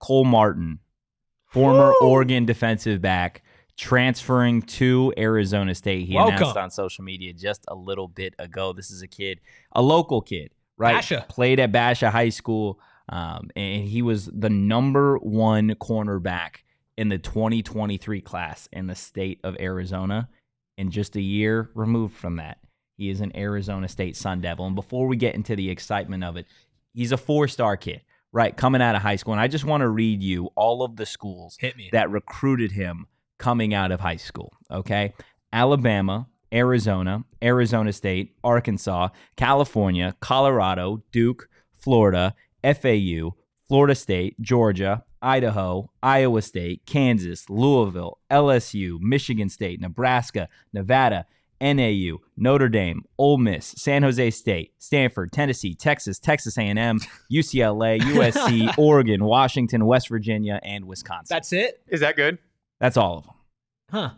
Cole Martin, former Oregon defensive back, transferring to Arizona State. He announced on social media just a little bit ago. This is a kid, a local kid, right? Basha. Played at Basha High School, and he was the number 1 cornerback in the 2023 class in the state of Arizona. And just a year removed from that, he is an Arizona State Sun Devil. And before we get into the excitement of it, he's a 4-star kid, right, coming out of high school. And I just want to read you all of the schools that recruited him coming out of high school, okay? Alabama, Arizona, Arizona State, Arkansas, California, Colorado, Duke, Florida, FAU, Florida State, Georgia, Idaho, Iowa State, Kansas, Louisville, LSU, Michigan State, Nebraska, Nevada, NAU, Notre Dame, Ole Miss, San Jose State, Stanford, Tennessee, Texas, Texas A&M, UCLA, USC, Oregon, Washington, West Virginia, and Wisconsin. That's it? Is that good? That's all of them. Huh.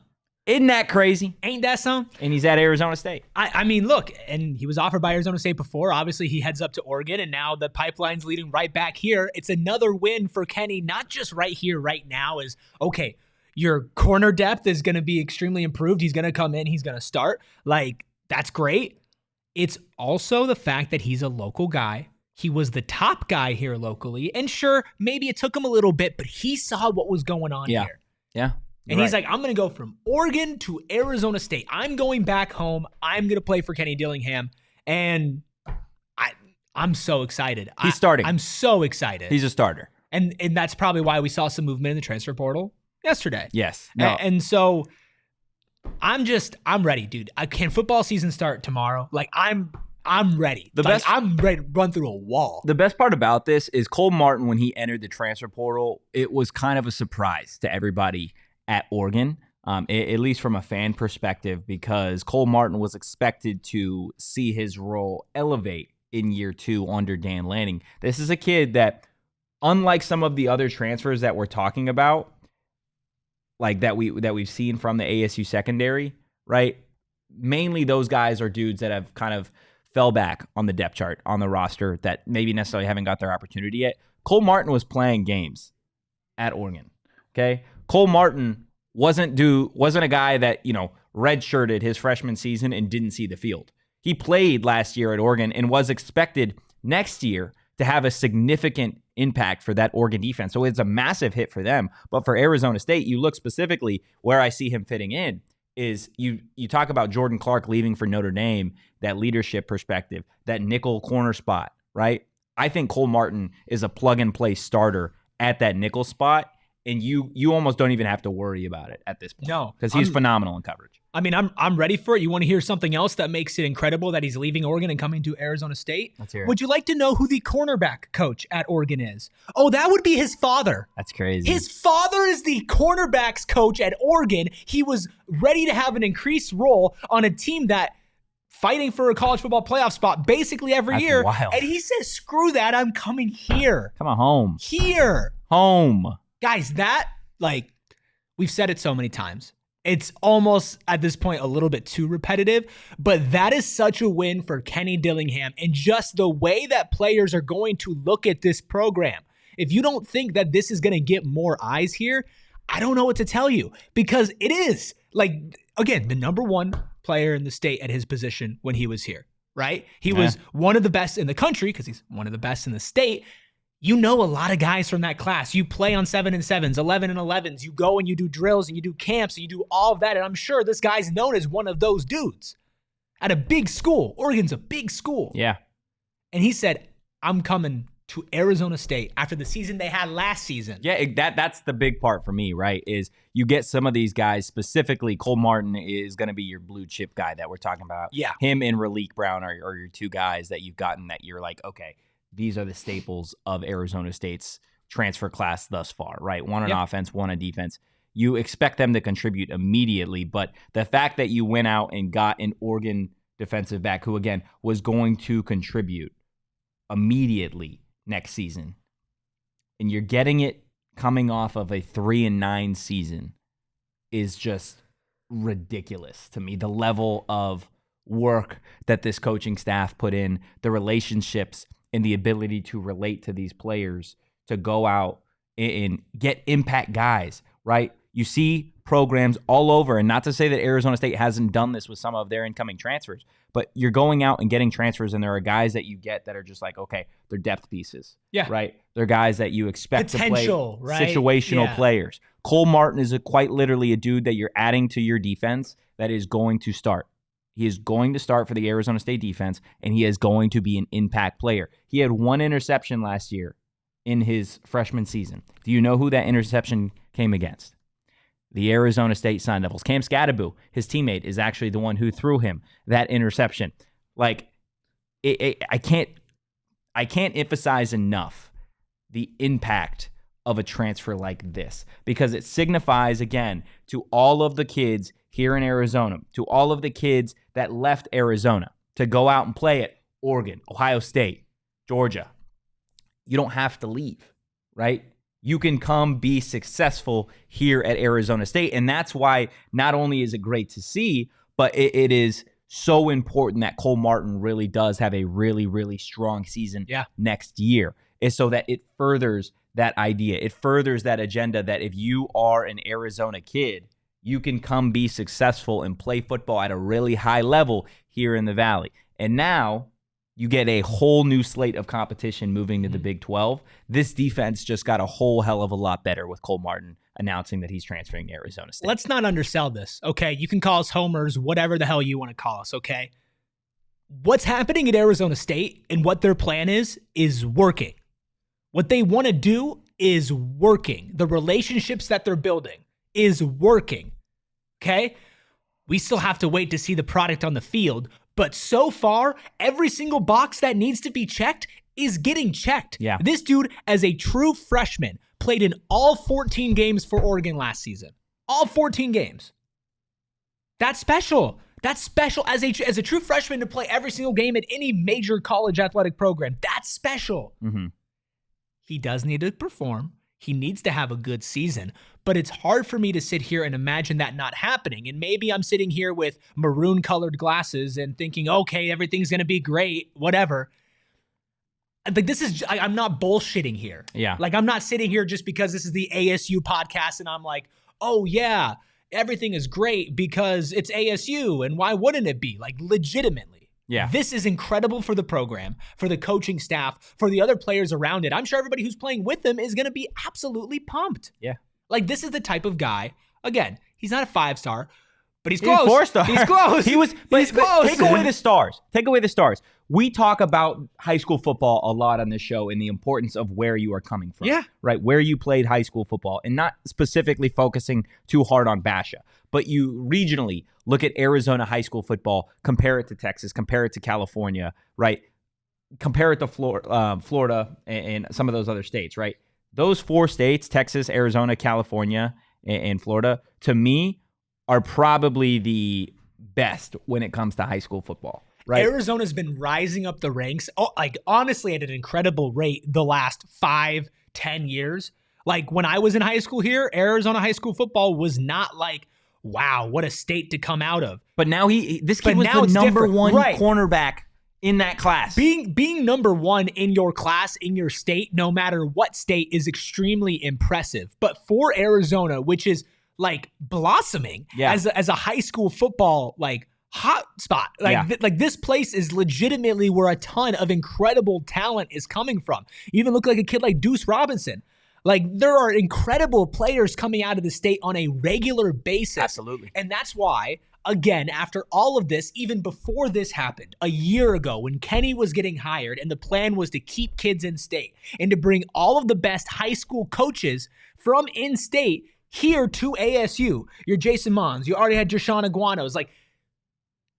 Isn't that crazy? Ain't that something? And he's at Arizona State. I mean, look, and he was offered by Arizona State before. Obviously, he heads up to Oregon, and now the pipeline's leading right back here. It's another win for Kenny, not just right here, right now, is, okay, your corner depth is going to be extremely improved. He's going to come in. He's going to start. Like, that's great. It's also the fact that he's a local guy. He was the top guy here locally. And sure, maybe it took him a little bit, but he saw what was going on here. Yeah. And he's like, I'm going to go from Oregon to Arizona State. I'm going back home. I'm going to play for Kenny Dillingham. And I'm so excited. He's starting. I'm so excited. He's a starter. And that's probably why we saw some movement in the transfer portal yesterday. Yes. No. And so I'm ready, dude. Can football season start tomorrow? Like, I'm ready. I'm ready to run through a wall. The best part about this is Cole Martin, when he entered the transfer portal, it was kind of a surprise to everybody at Oregon, at least from a fan perspective, because Cole Martin was expected to see his role elevate in year 2 under Dan Lanning. This is a kid that, unlike some of the other transfers that we're talking about, like that we've seen from the ASU secondary, right? Mainly those guys are dudes that have kind of fell back on the depth chart, on the roster, that maybe necessarily haven't got their opportunity yet. Cole Martin was playing games at Oregon, okay? Cole Martin wasn't a guy that, redshirted his freshman season and didn't see the field. He played last year at Oregon and was expected next year to have a significant impact for that Oregon defense. So it's a massive hit for them. But for Arizona State, you look specifically where I see him fitting in is you talk about Jordan Clark leaving for Notre Dame, that leadership perspective, that nickel corner spot, right? I think Cole Martin is a plug-and-play starter at that nickel spot. And you almost don't even have to worry about it at this point. No. Because he's phenomenal in coverage. I mean, I'm ready for it. You want to hear something else that makes it incredible that he's leaving Oregon and coming to Arizona State? Let's hear it. Would you like to know who the cornerback coach at Oregon is? Oh, that would be his father. That's crazy. His father is the cornerbacks coach at Oregon. He was ready to have an increased role on a team that fighting for a college football playoff spot basically every year. Wild. And he says, screw that. I'm coming here. Come on home. Here. Home. Guys, we've said it so many times. It's almost, at this point, a little bit too repetitive, but that is such a win for Kenny Dillingham and just the way that players are going to look at this program. If you don't think that this is going to get more eyes here, I don't know what to tell you, because it is. Like, again, the number 1 player in the state at his position when he was here, right? He was one of the best in the country because he's one of the best in the state. You know a lot of guys from that class. You play on 7-7s, 11-11s. You go and you do drills and you do camps and you do all of that. And I'm sure this guy's known as one of those dudes at a big school. Oregon's a big school. Yeah. And he said, I'm coming to Arizona State after the season they had last season. Yeah, that's the big part for me, right? Is you get some of these guys, specifically Cole Martin is going to be your blue chip guy that we're talking about. Yeah. Him and Raleek Brown are your 2 guys that you've gotten that you're like, okay, these are the staples of Arizona State's transfer class thus far, right? One on offense, one on defense. You expect them to contribute immediately, but the fact that you went out and got an Oregon defensive back who, again, was going to contribute immediately next season, and you're getting it coming off of a 3-9 season, is just ridiculous to me. The level of work that this coaching staff put in, the relationships and the ability to relate to these players, to go out and get impact guys, right? You see programs all over, and not to say that Arizona State hasn't done this with some of their incoming transfers, but you're going out and getting transfers, and there are guys that you get that are just like, okay, they're depth pieces, right? They're guys that you expect to play, right? Situational players. Cole Martin is quite literally a dude that you're adding to your defense that is going to start. He is going to start for the Arizona State defense, and he is going to be an impact player. He had 1 interception last year in his freshman season. Do you know who that interception came against? The Arizona State Sun Devils. Cam Scadaboo, his teammate, is actually the one who threw him that interception. Like, I can't emphasize enough the impact of a transfer like this, because it signifies, again, to all of the kids here in Arizona, to all of the kids that left Arizona to go out and play at Oregon, Ohio State, Georgia. You don't have to leave, right? You can come be successful here at Arizona State. And that's why not only is it great to see, but it is so important that Cole Martin really does have a really, really strong season next year, is so that it furthers that idea. It furthers that agenda that if you are an Arizona kid, you can come be successful and play football at a really high level here in the Valley. And now you get a whole new slate of competition moving to the Big 12. This defense just got a whole hell of a lot better with Cole Martin announcing that he's transferring to Arizona State. Let's not undersell this, okay? You can call us homers, whatever the hell you want to call us, okay? What's happening at Arizona State and what their plan is working. What they want to do is working. The relationships that they're building is working, okay? We still have to wait to see the product on the field, but so far, every single box that needs to be checked is getting checked. Yeah. This dude, as a true freshman, played in all 14 games for Oregon last season. All 14 games. That's special. That's special as a true freshman to play every single game at any major college athletic program. That's special. Mm-hmm. He does need to perform. He needs to have a good season, but it's hard for me to sit here and imagine that not happening. And maybe I'm sitting here with maroon-colored glasses and thinking, okay, everything's going to be great, whatever. Like, I'm not bullshitting here. Yeah. Like, I'm not sitting here just because this is the ASU podcast and I'm like, oh yeah, everything is great because it's ASU and why wouldn't it be? Like, legitimately. Yeah. This is incredible for the program, for the coaching staff, for the other players around it. I'm sure everybody who's playing with them is going to be absolutely pumped. Yeah. Like, this is the type of guy, again, he's not a 5-star, but he's close. He's 4-star. He's close. He's close. Take away the stars. Take away the stars. We talk about high school football a lot on this show and the importance of where you are coming from. Yeah. Right? Where you played high school football, and not specifically focusing too hard on Basha, but you regionally look at Arizona high school football, compare it to Texas, compare it to California, right? Compare it to Florida and some of those other states, right? Those 4 states, Texas, Arizona, California, and Florida, to me, are probably the best when it comes to high school football. Right. Arizona's been rising up the ranks, honestly, at an incredible rate the last 5-10 years. Like, when I was in high school here, Arizona high school football was not like, wow, what a state to come out of. But now this kid was the number one cornerback in that class. Being number one in your class, in your state, no matter what state, is extremely impressive. But for Arizona, which is like blossoming as a high school football like hot spot, like this place is legitimately where a ton of incredible talent is coming from. You even look like a kid like Deuce Robinson. Like, there are incredible players coming out of the state on a regular basis. Absolutely. And that's why, again, after all of this, even before this happened, a year ago when Kenny was getting hired and the plan was to keep kids in state and to bring all of the best high school coaches from in-state here to ASU. Your Jason Mons, you already had Deshaun Iguanos. Like,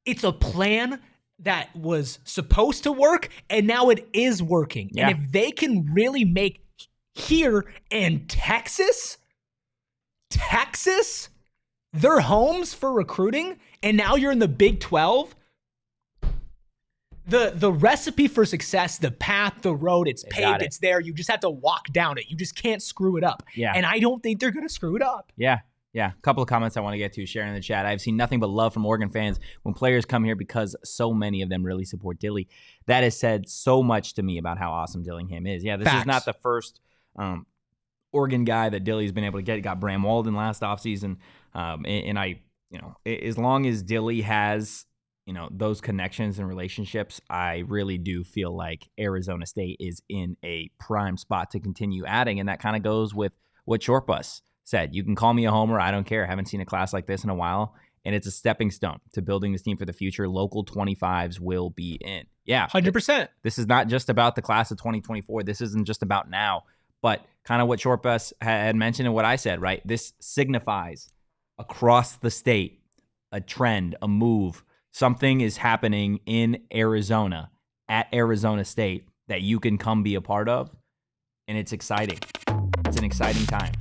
it's a plan that was supposed to work, and now it is working. Yeah. And if they can really make here in Texas, their homes for recruiting, and now you're in the Big 12. The recipe for success, the path, the road, it's paved, it's there. You just have to walk down it. You just can't screw it up. Yeah. And I don't think they're going to screw it up. Yeah. Yeah. A couple of comments I want to get to, sharing in the chat. I've seen nothing but love from Oregon fans when players come here because so many of them really support Dilly. That has said so much to me about how awesome Dillingham is. Yeah, this is not the first Oregon guy that Dilly's been able to get. He got Bram Walden last offseason. And I, as long as Dilly has, those connections and relationships, I really do feel like Arizona State is in a prime spot to continue adding. And that kind of goes with what Shortbus said. You can call me a homer. I don't care. I haven't seen a class like this in a while. And it's a stepping stone to building this team for the future. Local 25s will be in. Yeah. 100%. This is not just about the class of 2024. This isn't just about now, but kind of what Shortbus had mentioned and what I said, right? This signifies across the state a trend, a move. Something is happening in Arizona at Arizona State that you can come be a part of. And it's exciting. It's an exciting time.